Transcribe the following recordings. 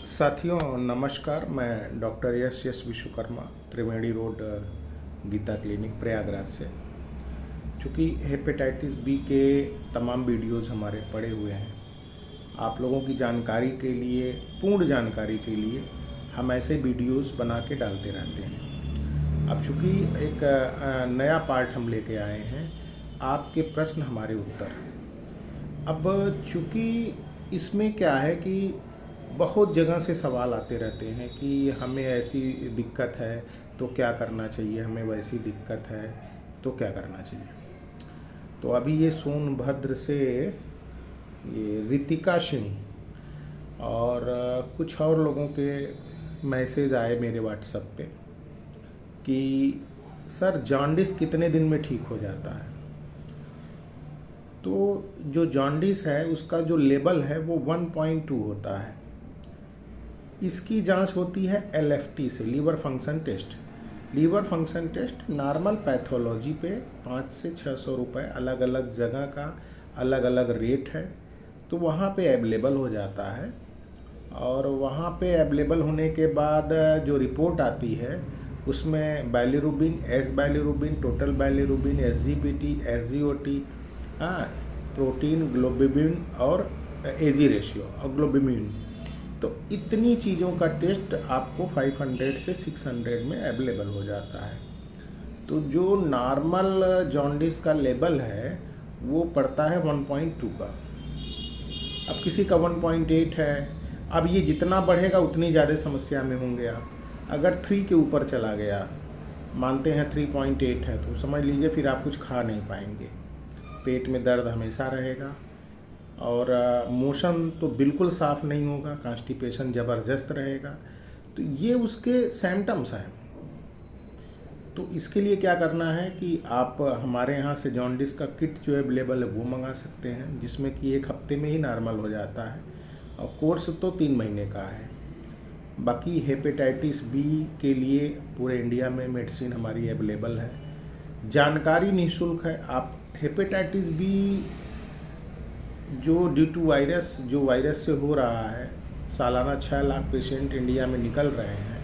साथियों नमस्कार। मैं डॉक्टर एस विश्वकर्मा, त्रिवेणी रोड, गीता क्लिनिक, प्रयागराज से। चूँकि हेपेटाइटिस बी के तमाम वीडियोज़ हमारे पड़े हुए हैं, आप लोगों की जानकारी के लिए, पूर्ण जानकारी के लिए हम ऐसे वीडियोज़ बना के डालते रहते हैं। अब चूँकि एक नया पार्ट हम लेके आए हैं, आपके प्रश्न हमारे उत्तर। अब चूँकि इसमें क्या है कि बहुत जगह से सवाल आते रहते हैं कि हमें ऐसी दिक्कत है तो क्या करना चाहिए, हमें वैसी दिक्कत है तो क्या करना चाहिए। तो अभी ये सोनभद्र से ये रितिका सिंह और कुछ और लोगों के मैसेज आए मेरे व्हाट्सएप पे कि सर जॉन्डिस कितने दिन में ठीक हो जाता है। तो जो जॉन्डिस है उसका जो लेवल है वो 1.2 होता है। इसकी जांच होती है LFT से, liver function test. Liver function test normal pathology पे 500 से 600 रुपये, अलग अलग जगह का अलग अलग रेट है, तो वहाँ पे अवेलेबल हो जाता है। और वहाँ पे अवेलेबल होने के बाद जो रिपोर्ट आती है उसमें bilirubin, S bilirubin, total bilirubin, SGPT, SGOT, protein, globin और AG रेशियो और ग्लोबिमिन, तो इतनी चीज़ों का टेस्ट आपको 500 से 600 में अवेलेबल हो जाता है। तो जो नॉर्मल जॉन्डिस का लेवल है वो पड़ता है 1.2 का। अब किसी का 1.8 है। अब ये जितना बढ़ेगा उतनी ज़्यादा समस्या में होंगे आप। अगर 3 के ऊपर चला गया, मानते हैं 3.8 है, तो समझ लीजिए फिर आप कुछ खा नहीं पाएंगे, पेट में दर्द हमेशा रहेगा और मोशन तो बिल्कुल साफ़ नहीं होगा, कॉन्स्टिपेशन ज़बरदस्त रहेगा। तो ये उसके सिम्टम्स हैं। तो इसके लिए क्या करना है कि आप हमारे यहाँ से जॉन्डिस का किट जो अवेलेबल है वो मंगा सकते हैं, जिसमें कि 1 हफ्ते में ही नॉर्मल हो जाता है और कोर्स तो 3 महीने का है। बाकी हेपेटाइटिस बी के लिए पूरे इंडिया में मेडिसिन हमारी अवेलेबल है। जानकारी निःशुल्क है। आप हेपेटाइटिस बी जो ड्यू टू वायरस, जो वायरस से हो रहा है, सालाना 6 लाख पेशेंट इंडिया में निकल रहे हैं,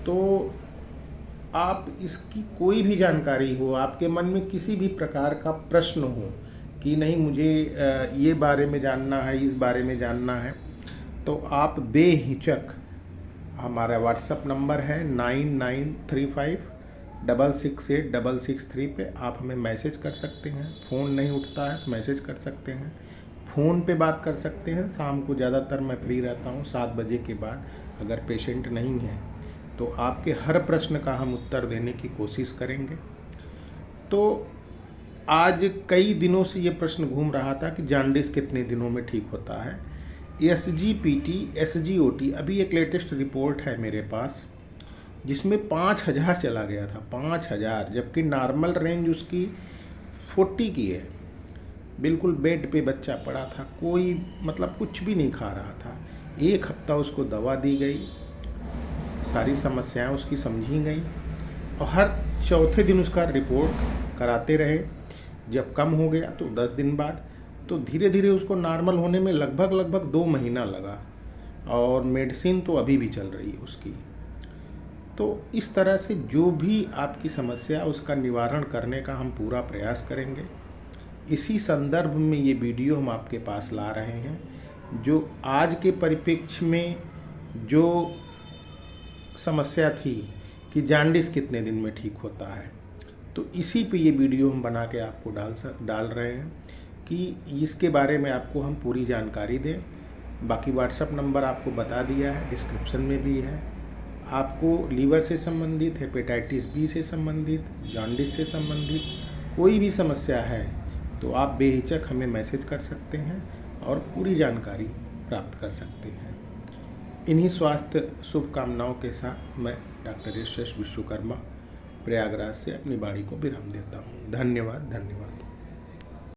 तो आप इसकी कोई भी जानकारी हो, आपके मन में किसी भी प्रकार का प्रश्न हो कि नहीं मुझे ये बारे में जानना है, इस बारे में जानना है, तो आप बेहिचक, हमारा व्हाट्सएप नंबर है 9935668663 पे आप हमें मैसेज कर सकते हैं। फ़ोन नहीं उठता है तो मैसेज कर सकते हैं, फ़ोन पे बात कर सकते हैं। शाम को ज़्यादातर मैं फ्री रहता हूँ 7 बजे के बाद। अगर पेशेंट नहीं है तो आपके हर प्रश्न का हम उत्तर देने की कोशिश करेंगे। तो आज कई दिनों से ये प्रश्न घूम रहा था कि जॉन्डिस कितने दिनों में ठीक होता है। SGPT, SGOT, अभी एक लेटेस्ट रिपोर्ट है मेरे पास जिसमें 5000 चला गया था, 5000, जबकि नॉर्मल रेंज उसकी 40 की है। बिल्कुल बेड पे बच्चा पड़ा था, कोई मतलब कुछ भी नहीं खा रहा था। 1 हफ्ता उसको दवा दी गई, सारी समस्याएं उसकी समझी गई और हर चौथे दिन उसका रिपोर्ट कराते रहे। जब कम हो गया तो 10 दिन बाद, तो धीरे धीरे उसको नॉर्मल होने में लगभग 2 महीना लगा और मेडिसिन तो अभी भी चल रही है उसकी। तो इस तरह से जो भी आपकी समस्या, उसका निवारण करने का हम पूरा प्रयास करेंगे। इसी संदर्भ में ये वीडियो हम आपके पास ला रहे हैं, जो आज के परिप्रेक्ष्य में जो समस्या थी कि जॉन्डिस कितने दिन में ठीक होता है, तो इसी पे ये वीडियो हम बना के आपको डाल रहे हैं कि इसके बारे में आपको हम पूरी जानकारी दें। बाकी व्हाट्सएप नंबर आपको बता दिया है, डिस्क्रिप्शन में भी है। आपको लीवर से संबंधित, हेपेटाइटिस बी से संबंधित, जॉन्डिस से संबंधित कोई भी समस्या है तो आप बेहिचक हमें मैसेज कर सकते हैं और पूरी जानकारी प्राप्त कर सकते हैं। इन्हीं स्वास्थ्य शुभकामनाओं के साथ मैं डॉक्टर एस विश्वकर्मा, प्रयागराज से अपनी वाणी को विराम देता हूँ। धन्यवाद।